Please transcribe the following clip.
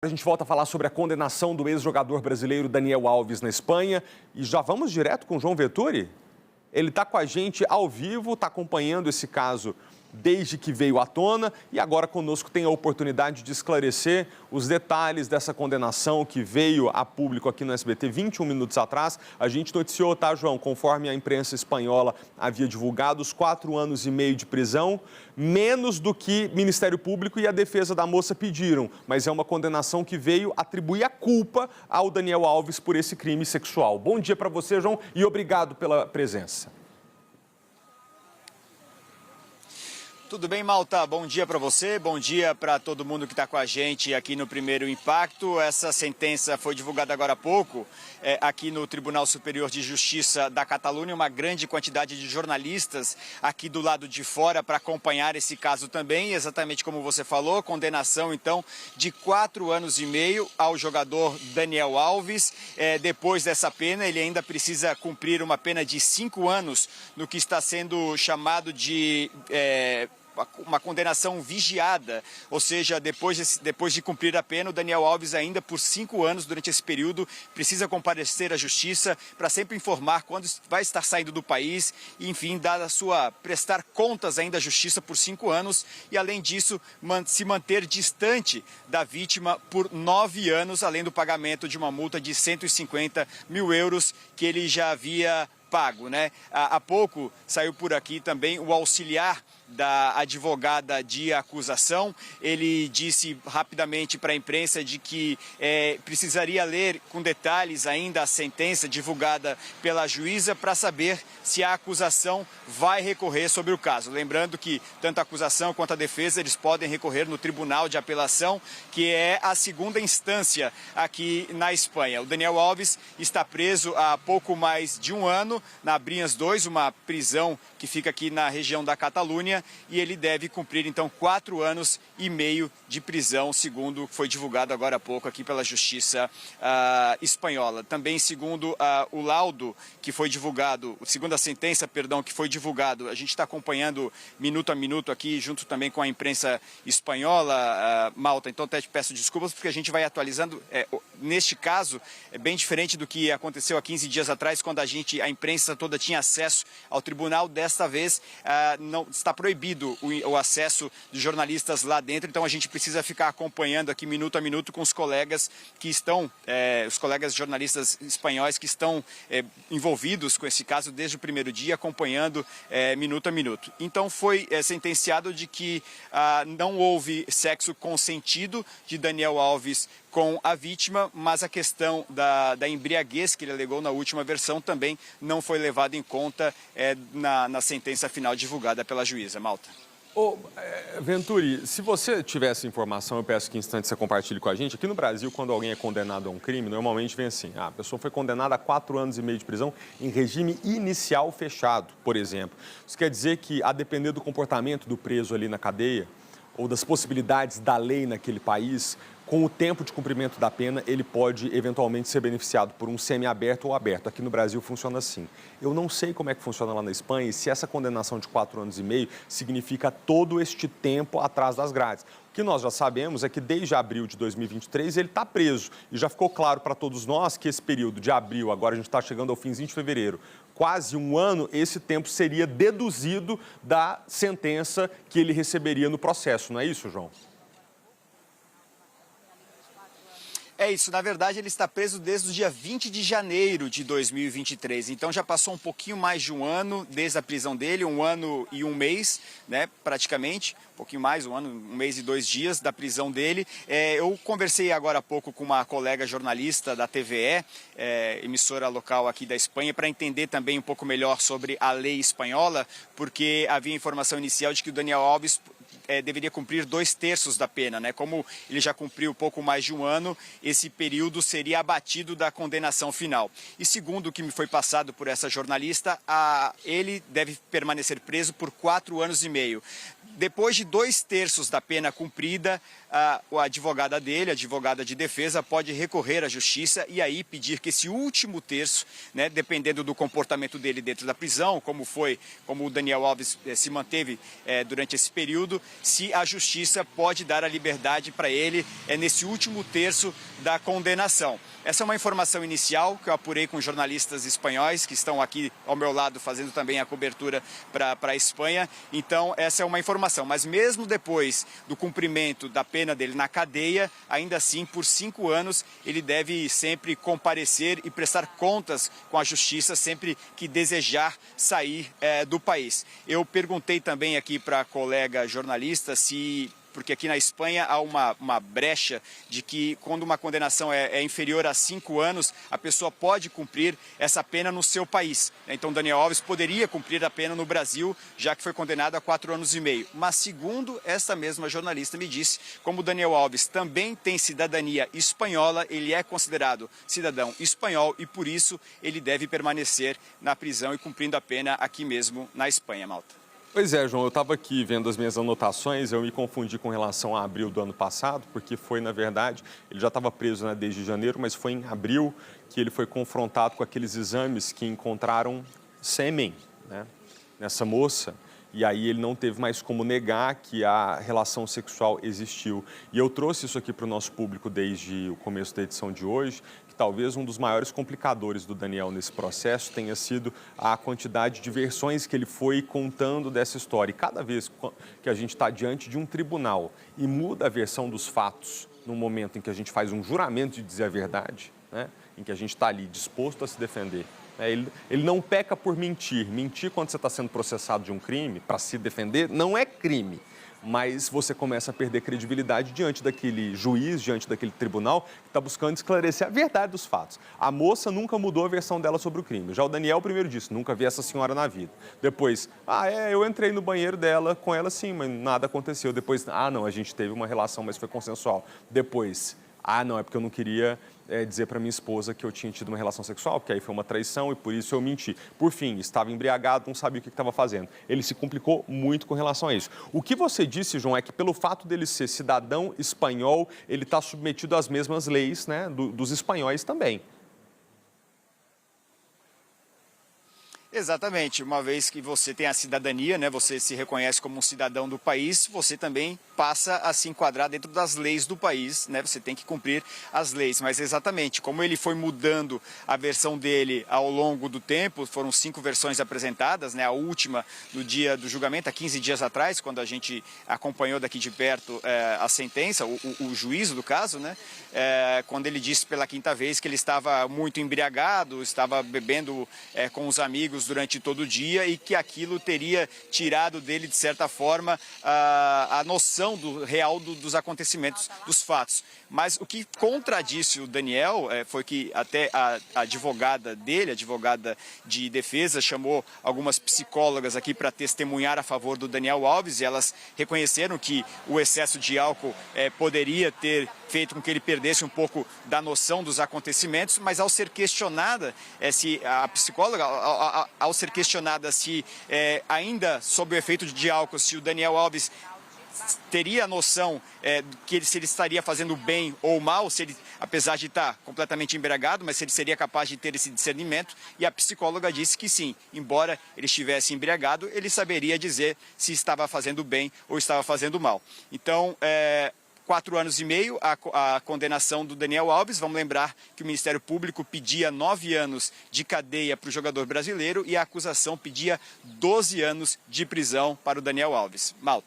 A gente volta a falar sobre a condenação do ex-jogador brasileiro Daniel Alves na Espanha. E já vamos direto com o João Vettori? Ele está com a gente ao vivo, está acompanhando esse caso desde que veio à tona e agora conosco tem a oportunidade de esclarecer os detalhes dessa condenação que veio a público aqui no SBT 21 minutos atrás. A gente noticiou, tá, João, conforme a imprensa espanhola havia divulgado, os 4 anos e meio de prisão, menos do que Ministério Público e a defesa da moça pediram, mas é uma condenação que veio atribuir a culpa ao Daniel Alves por esse crime sexual. Bom dia para você, João, e obrigado pela presença. Tudo bem, Malta? Bom dia para você, bom dia para todo mundo que está com a gente aqui no Primeiro Impacto. Essa sentença foi divulgada agora há pouco aqui no Tribunal Superior de Justiça da Catalunha. Uma grande quantidade de jornalistas aqui do lado de fora para acompanhar esse caso também. Exatamente como você falou, condenação então de 4 anos e meio ao jogador Daniel Alves. Depois dessa pena, ele ainda precisa cumprir uma pena de 5 anos no que está sendo chamado de uma condenação vigiada, ou seja, depois de cumprir a pena, o Daniel Alves ainda por 5 anos, durante esse período, precisa comparecer à justiça para sempre informar quando vai estar saindo do país e, enfim, prestar contas ainda à justiça por 5 anos e, além disso, se manter distante da vítima por 9 anos, além do pagamento de uma multa de 150 mil euros que ele já havia pago, né? Há pouco saiu por aqui também o auxiliar da advogada de acusação. Ele disse rapidamente para a imprensa de que precisaria ler com detalhes ainda a sentença divulgada pela juíza para saber se a acusação vai recorrer sobre o caso. Lembrando que tanto a acusação quanto a defesa eles podem recorrer no Tribunal de Apelação, que é a segunda instância aqui na Espanha. O Daniel Alves está preso há pouco mais de 1 ano na Brians 2, uma prisão que fica aqui na região da Catalunha, e ele deve cumprir então 4 anos e meio de prisão, segundo foi divulgado agora há pouco aqui pela Justiça espanhola. Também segundo o laudo que foi divulgado, segundo a sentença, perdão, que foi divulgado, a gente está acompanhando minuto a minuto aqui, junto também com a imprensa espanhola, Malta, então até te peço desculpas porque a gente vai atualizando. Neste caso, é bem diferente do que aconteceu há 15 dias atrás, quando a imprensa toda tinha acesso ao tribunal. Desta vez, não está proibido o acesso de jornalistas lá dentro, então a gente precisa ficar acompanhando aqui minuto a minuto com os colegas que estão, os colegas jornalistas espanhóis que estão envolvidos com esse caso desde o primeiro dia, acompanhando minuto a minuto. Então foi sentenciado de que não houve sexo consentido de Daniel Alves com a vítima, mas a questão da embriaguez que ele alegou na última versão também não foi levada em conta na sentença final divulgada pela juíza. Malta. Venturi, se você tiver essa informação, eu peço que em instantes você compartilhe com a gente. Aqui no Brasil, quando alguém é condenado a um crime, normalmente vem assim: a pessoa foi condenada a 4 anos e meio de prisão em regime inicial fechado, por exemplo. Isso quer dizer que, a depender do comportamento do preso ali na cadeia, ou das possibilidades da lei naquele país, com o tempo de cumprimento da pena, ele pode eventualmente ser beneficiado por um semiaberto ou aberto. Aqui no Brasil funciona assim. Eu não sei como é que funciona lá na Espanha e se essa condenação de 4 anos e meio significa todo este tempo atrás das grades. O que nós já sabemos é que desde abril de 2023 ele está preso. E já ficou claro para todos nós que esse período de abril, agora a gente está chegando ao finzinho de fevereiro, quase 1 ano, esse tempo seria deduzido da sentença que ele receberia no processo. Não é isso, João? É isso, na verdade ele está preso desde o dia 20 de janeiro de 2023, então já passou um pouquinho mais de 1 ano desde a prisão dele, 1 ano e 1 mês, né, praticamente, um pouquinho mais, 1 ano, 1 mês e 2 dias da prisão dele. Eu conversei agora há pouco com uma colega jornalista da TVE, emissora local aqui da Espanha, para entender também um pouco melhor sobre a lei espanhola, porque havia informação inicial de que o Daniel Alves deveria cumprir 2/3 da pena, né? Como ele já cumpriu pouco mais de 1 ano, esse período seria abatido da condenação final. E segundo o que me foi passado por essa jornalista, ele deve permanecer preso por 4 anos e meio. Depois de 2/3 da pena cumprida, a advogada dele, a advogada de defesa, pode recorrer à justiça e aí pedir que esse último terço, né, dependendo do comportamento dele dentro da prisão, como o Daniel Alves se manteve durante esse período, se a justiça pode dar a liberdade para ele nesse último terço da condenação. Essa é uma informação inicial que eu apurei com jornalistas espanhóis que estão aqui ao meu lado fazendo também a cobertura para a Espanha. Então, essa é uma informação. Mas mesmo depois do cumprimento da pena dele na cadeia, ainda assim, por 5 anos, ele deve sempre comparecer e prestar contas com a justiça sempre que desejar sair do país. Eu perguntei também aqui para a colega jornalista porque aqui na Espanha há uma brecha de que quando uma condenação é inferior a 5 anos, a pessoa pode cumprir essa pena no seu país. Então Daniel Alves poderia cumprir a pena no Brasil, já que foi condenado a 4 anos e meio. Mas segundo essa mesma jornalista me disse, como Daniel Alves também tem cidadania espanhola, ele é considerado cidadão espanhol e por isso ele deve permanecer na prisão e cumprindo a pena aqui mesmo na Espanha, Malta. Pois é, João, eu estava aqui vendo as minhas anotações, eu me confundi com relação a abril do ano passado, porque foi, na verdade, ele já estava preso desde janeiro, mas foi em abril que ele foi confrontado com aqueles exames que encontraram sêmen, né, nessa moça. E aí ele não teve mais como negar que a relação sexual existiu. E eu trouxe isso aqui para o nosso público desde o começo da edição de hoje, que talvez um dos maiores complicadores do Daniel nesse processo tenha sido a quantidade de versões que ele foi contando dessa história. E cada vez que a gente está diante de um tribunal e muda a versão dos fatos no momento em que a gente faz um juramento de dizer a verdade, né, em que a gente está ali disposto a se defender, ele não peca por mentir. Mentir quando você está sendo processado de um crime, para se defender, não é crime. Mas você começa a perder credibilidade diante daquele juiz, diante daquele tribunal que está buscando esclarecer a verdade dos fatos. A moça nunca mudou a versão dela sobre o crime. Já o Daniel primeiro disse, nunca vi essa senhora na vida. Depois, eu entrei no banheiro dela com ela sim, mas nada aconteceu. Depois, não, a gente teve uma relação, mas foi consensual. Depois, não, é porque eu não queria dizer para minha esposa que eu tinha tido uma relação sexual, porque aí foi uma traição e por isso eu menti. Por fim, estava embriagado, não sabia o que estava fazendo. Ele se complicou muito com relação a isso. O que você disse, João, é que pelo fato dele ser cidadão espanhol, ele está submetido às mesmas leis, né, dos espanhóis também. Exatamente, uma vez que você tem a cidadania, né, você se reconhece como um cidadão do país, você também passa a se enquadrar dentro das leis do país, né, você tem que cumprir as leis, mas exatamente, como ele foi mudando a versão dele ao longo do tempo, foram 5 versões apresentadas, né, a última no dia do julgamento, há 15 dias atrás, quando a gente acompanhou daqui de perto a sentença, o juízo do caso, né, quando ele disse pela 5ª vez que ele estava muito embriagado, estava bebendo com os amigos durante todo o dia e que aquilo teria tirado dele, de certa forma, a noção real dos acontecimentos, dos fatos. Mas o que contradisse o Daniel foi que até a advogada dele, a advogada de defesa, chamou algumas psicólogas aqui para testemunhar a favor do Daniel Alves e elas reconheceram que o excesso de álcool poderia ter feito com que ele perdesse um pouco da noção dos acontecimentos, mas ao ser questionada, se a psicóloga, ao ser questionada se ainda sob o efeito de álcool, se o Daniel Alves teria a noção se ele estaria fazendo bem ou mal, se ele, apesar de estar completamente embriagado, mas se ele seria capaz de ter esse discernimento, e a psicóloga disse que sim, embora ele estivesse embriagado, ele saberia dizer se estava fazendo bem ou estava fazendo mal. Então, 4 anos e meio a condenação do Daniel Alves. Vamos lembrar que o Ministério Público pedia 9 anos de cadeia para o jogador brasileiro e a acusação pedia 12 anos de prisão para o Daniel Alves. Malta.